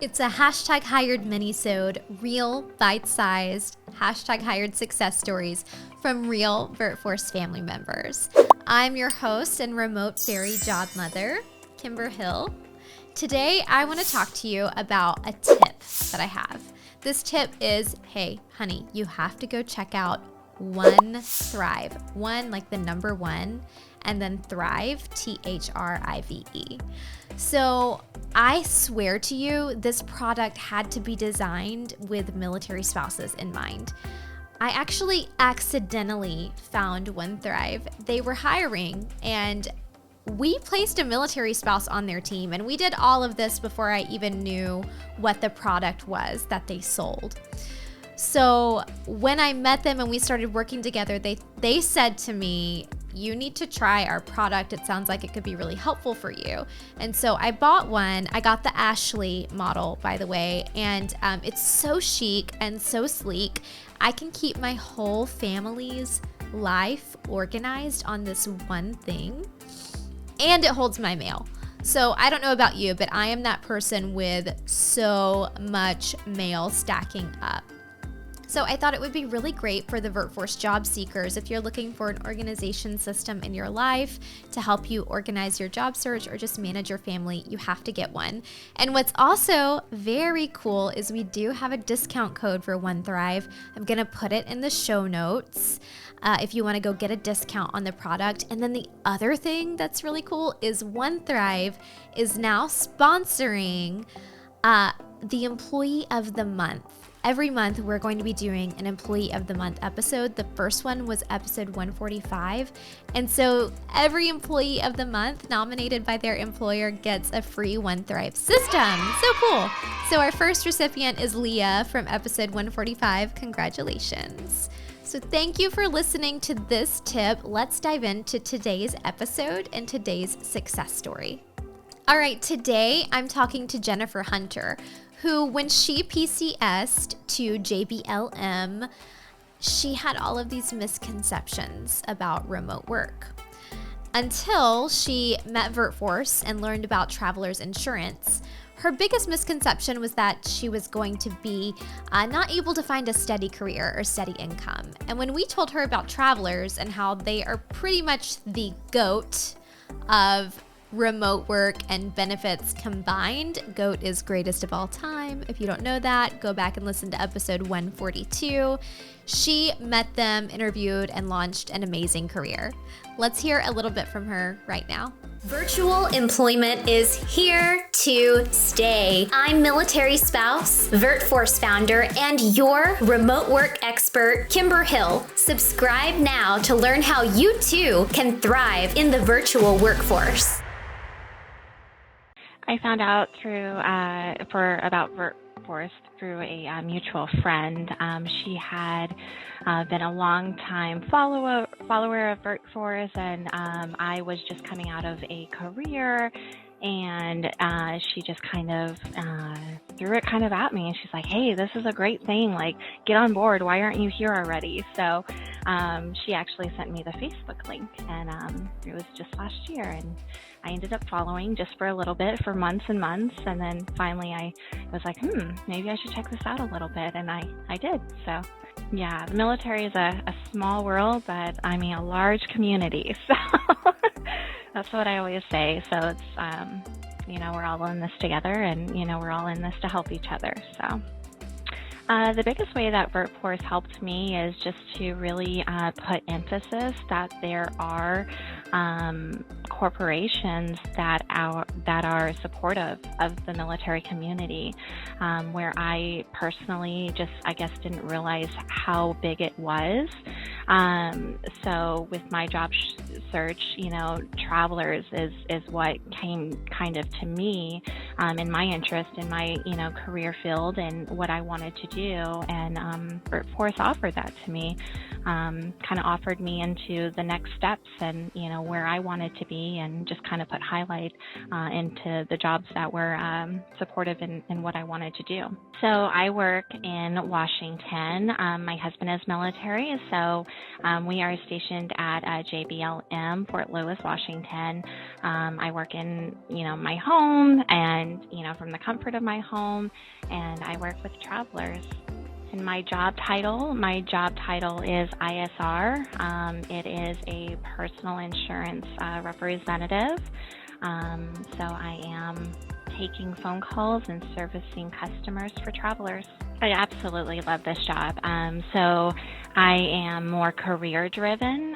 It's a hashtag hired mini-sode, real bite-sized hashtag hired success stories from real VirtForce family members. I'm your host and remote fairy job mother, Kimber Hill. Today, I want to talk to you about a tip that I have. This tip is, hey, honey, you have to go check out One Thrive. One, like the number one, and then Thrive, Thrive. So I swear to you, this product had to be designed with military spouses in mind. I actually accidentally found One Thrive. They were hiring and we placed a military spouse on their team, and we did all of this before I even knew what the product was that they sold. So when I met them and we started working together, they said to me, you need to try our product. It sounds like it could be really helpful for you. And so I bought one. I got the Ashley model, by the way, and it's so chic and so sleek. I can keep my whole family's life organized on this one thing, and it holds my mail. So I don't know about you, but I am that person with so much mail stacking up. So I thought it would be really great for the VirtForce job seekers if you're looking for an organization system in your life to help you organize your job search or just manage your family. You have to get one. And what's also very cool is we do have a discount code for One Thrive. I'm going to put it in the show notes if you want to go get a discount on the product. And then the other thing that's really cool is One Thrive is now sponsoring the Employee of the Month. Every month, we're going to be doing an Employee of the Month episode. The first one was episode 145. And so every Employee of the Month nominated by their employer gets a free One Thrive system. So cool. So our first recipient is Leah from episode 145. Congratulations. So thank you for listening to this tip. Let's dive into today's episode and today's success story. All right, today I'm talking to Jennifer Hunter, who, when she PCS'd to JBLM, she had all of these misconceptions about remote work until she met VirtForce and learned about traveler's insurance. Her biggest misconception was that she was going to be not able to find a steady career or steady income. And when we told her about travelers and how they are pretty much the GOAT of remote work and benefits combined. GOAT is greatest of all time. If you don't know that, go back and listen to episode 142. She met them, interviewed, and launched an amazing career. Let's hear a little bit from her right now. Virtual employment is here to stay. I'm military spouse, VirtForce founder, and your remote work expert, Kimber Hill. Subscribe now to learn how you too can thrive in the virtual workforce. I found out about VirtForce through a mutual friend. She had been a long-time follower of VirtForce, and I was just coming out of a career, and she just kind of threw it kind of at me, and she's like, hey, this is a great thing, like, get on board, why aren't you here already? So she actually sent me the Facebook link, and it was just last year, and I ended up following just for a little bit, for months and months, and then finally I was like, maybe I should check this out a little bit, and I did. So yeah, the military is a small world, but I mean a large community, so that's what I always say. So it's, we're all in this together, and, we're all in this to help each other, so. The biggest way that VirtForce helped me is just to really put emphasis that there are corporations that are supportive of the military community, where I personally just, I guess, didn't realize how big it was. So with my job search, travelers is what came kind of to me in my interest, in my, career field and what I wanted to do. And VirtForce offered that to me, kind of offered me into the next steps and, where I wanted to be, and just kind of put highlight into the jobs that were supportive in what I wanted to do. So I work in Washington. My husband is military, so we are stationed at JBLM, Fort Lewis, Washington. I work in, my home and, from the comfort of my home, and I work with travelers. And my job title is ISR. It is a personal insurance representative. So I am taking phone calls and servicing customers for travelers. I absolutely love this job. So I am more career driven.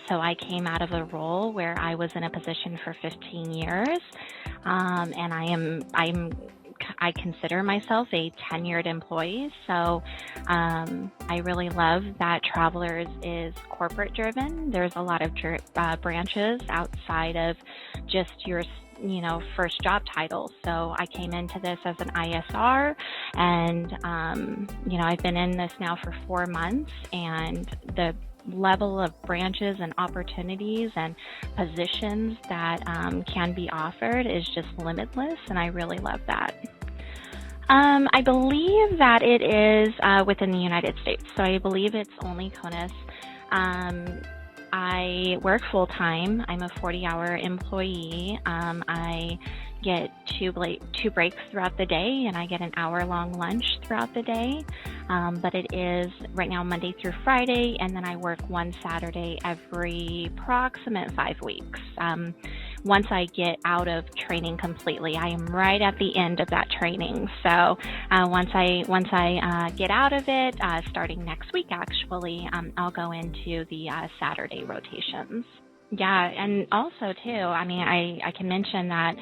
So I came out of a role where I was in a position for 15 years. And I consider myself a tenured employee, so I really love that Travelers is corporate driven. There's a lot of branches outside of just your first job title. So I came into this as an ISR, and I've been in this now for 4 months, and the level of branches and opportunities and positions that can be offered is just limitless, and I really love that. I believe that it is within the United States, so I believe it's only CONUS. I work full-time. I'm a 40-hour employee. I get two breaks throughout the day, and I get an hour-long lunch throughout the day. But it is right now Monday through Friday, and then I work one Saturday every approximate 5 weeks. Once I get out of training completely, I am right at the end of that training. So once I get out of it, starting next week actually, I'll go into the Saturday rotations. Yeah, and also too, I can mention that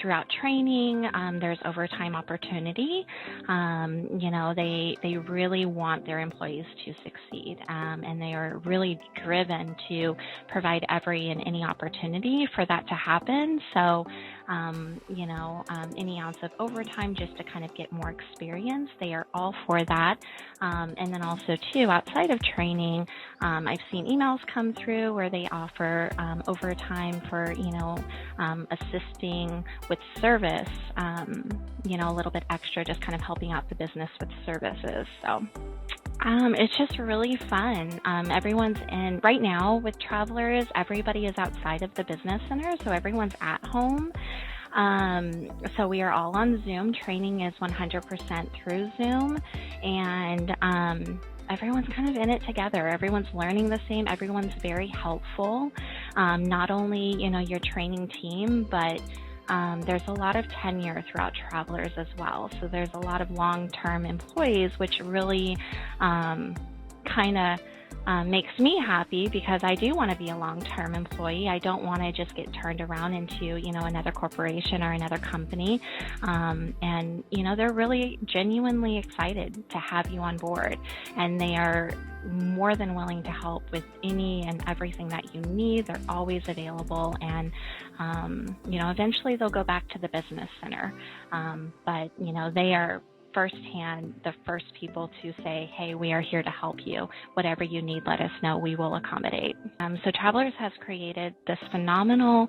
throughout training, there's overtime opportunity. They really want their employees to succeed, and they are really driven to provide every and any opportunity for that to happen. So, any ounce of overtime just to kind of get more experience, they are all for that. And then also too, outside of training, I've seen emails come through where they offer overtime for, assisting with service, a little bit extra, just kind of helping out the business with services. So it's just really fun. Everyone's in right now with Travelers. Everybody is outside of the business center, so everyone's at home. So we are all on Zoom. Training is 100% through Zoom, and everyone's kind of in it together. Everyone's learning the same. Everyone's very helpful. Not only, your training team, but there's a lot of tenure throughout Travelers as well. So there's a lot of long-term employees, which really kind of makes me happy, because I do want to be a long-term employee. I don't want to just get turned around into, another corporation or another company. And they're really genuinely excited to have you on board, and they are more than willing to help with any and everything that you need. They're always available, and eventually they'll go back to the business center. But they are firsthand the first people to say, hey, we are here to help you. Whatever you need, let us know. We will accommodate. So Travelers has created this phenomenal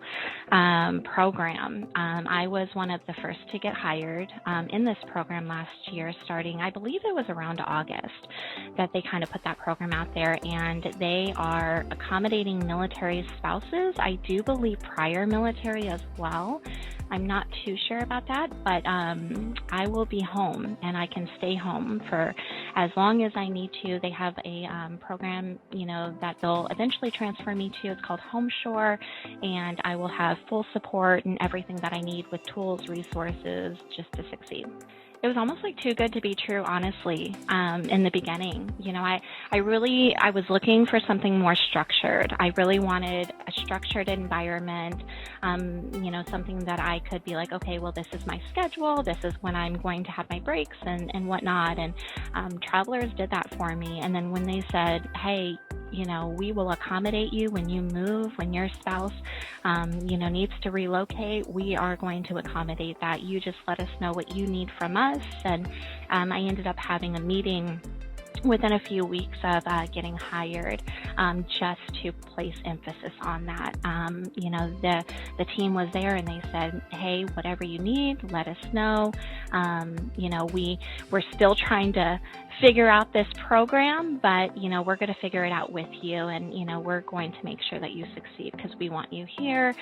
program. I was one of the first to get hired in this program last year, starting, I believe it was around August, that they kind of put that program out there, and they are accommodating military spouses. I do believe prior military as well. I'm not too sure about that, but I will be home, and I can stay home for as long as I need to. They have a program, that they'll eventually transfer me to. It's called Home Shore, and I will have full support and everything that I need with tools, resources, just to succeed. It was almost like too good to be true, honestly, in the beginning. I was looking for something more structured. I really wanted a structured environment, something that I could be like, okay, well, this is my schedule. This is when I'm going to have my breaks and whatnot. And Travelers did that for me. And then when they said, hey, we will accommodate you when you move, when your spouse, needs to relocate, we are going to accommodate that. You just let us know what you need from us. And I ended up having a meeting within a few weeks of getting hired, just to place emphasis on that. The team was there and they said, hey, whatever you need, let us know. We're still trying to figure out this program, but, we're going to figure it out with you, and, we're going to make sure that you succeed because we want you here.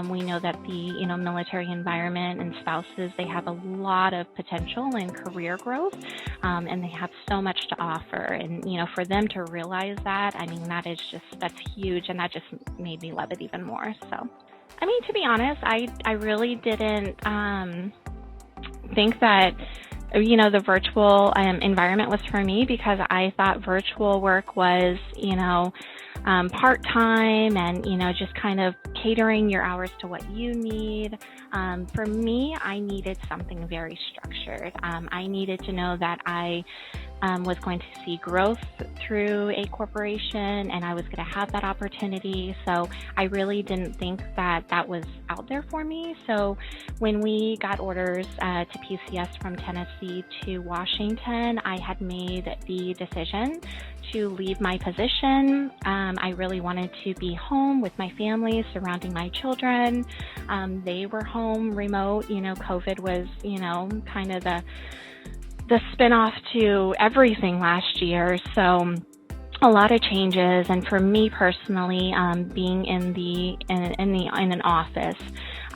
We know that the, military environment and spouses, they have a lot of potential and career growth, and they have so much to offer. And, for them to realize that, that's huge. And that just made me love it even more. So, to be honest, I really didn't think that, the virtual environment was for me, because I thought virtual work was, part-time and, just kind of catering your hours to what you need. For me, I needed something very structured. I needed to know that I was going to see growth through a corporation, and I was going to have that opportunity. So I really didn't think that was out there for me. So when we got orders to PCS from Tennessee to Washington, I had made the decision to leave my position. I really wanted to be home with my family, surrounding my children. They were home remote. COVID was, kind of the spinoff to everything last year. So a lot of changes. And for me personally, being in an office,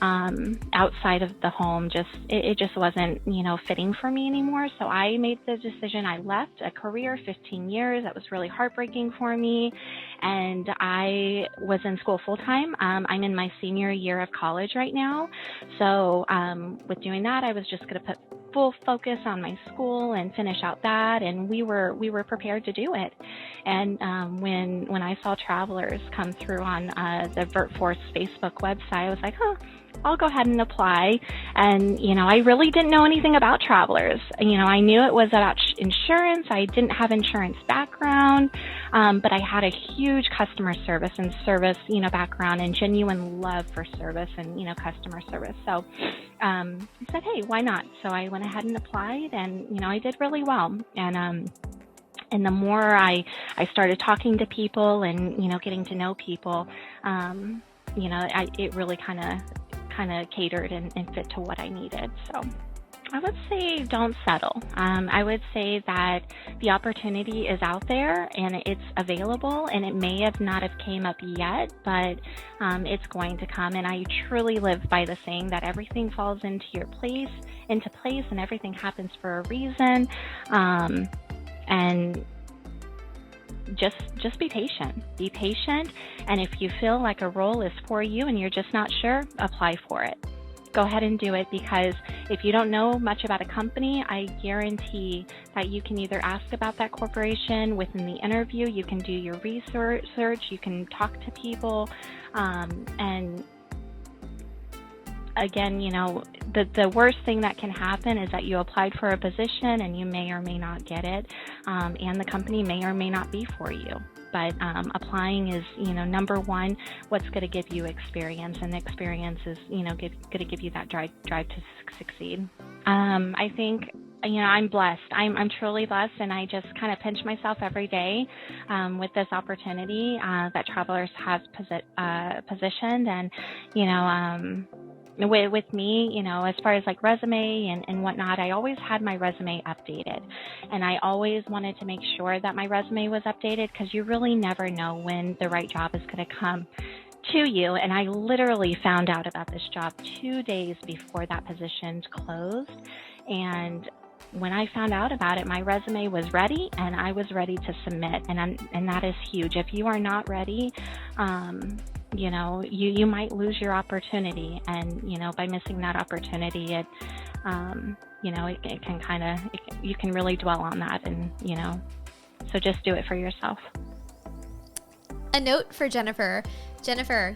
outside of the home, it just wasn't, fitting for me anymore. So I made the decision. I left a career, 15 years. That was really heartbreaking for me. And I was in school full time. I'm in my senior year of college right now. So, with doing that, I was just going to put full focus on my school and finish out that, and we were prepared to do it. And when I saw Travelers come through on the VirtForce Facebook website, I was like, I'll go ahead and apply. And I really didn't know anything about Travelers. I knew it was about insurance. I didn't have insurance background, but I had a huge customer service background and genuine love for service and customer service. So I said, hey, why not? So I went ahead and applied, and I did really well. And the more I started talking to people and getting to know people, it really kind of catered and fit to what I needed. So I would say don't settle. I would say that the opportunity is out there and it's available, and it may have not have came up yet, but it's going to come. And I truly live by the saying that everything falls into place, and everything happens for a reason. And just be patient. Be patient. And if you feel like a role is for you and you're just not sure, apply for it. Go ahead and do it, because if you don't know much about a company, I guarantee that you can either ask about that corporation within the interview, you can do your research, you can talk to people, and again, the worst thing that can happen is that you applied for a position and you may or may not get it, and the company may or may not be for you. But applying is, number one, what's going to give you experience, and experience is, going to give you that drive to succeed. I think, I'm blessed. I'm truly blessed, and I just kind of pinch myself every day with this opportunity that Travelers has positioned, and with me, as far as like resume and whatnot, I always had my resume updated, and I always wanted to make sure that my resume was updated, because you really never know when the right job is going to come to you. And I literally found out about this job 2 days before that position closed. And when I found out about it, my resume was ready and I was ready to submit. And that is huge. If you are not ready, you might lose your opportunity, and by missing that opportunity, it can kind of, you can really dwell on that, and so just do it for yourself. A note for Jennifer,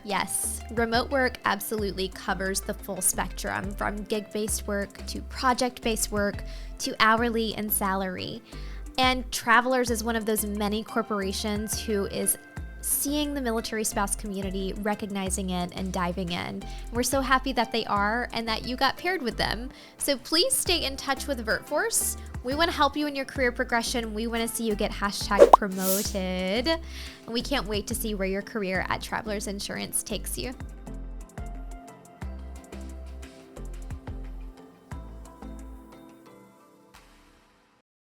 yes, remote work absolutely covers the full spectrum, from gig-based work to project-based work to hourly and salary. And Travelers is one of those many corporations who is seeing the military spouse community recognizing it and diving in. We're so happy that they are and that you got paired with them. So please stay in touch with VirtForce. We want to help you in your career progression. We want to see you get #promoted. And we can't wait to see where your career at Travelers Insurance takes you.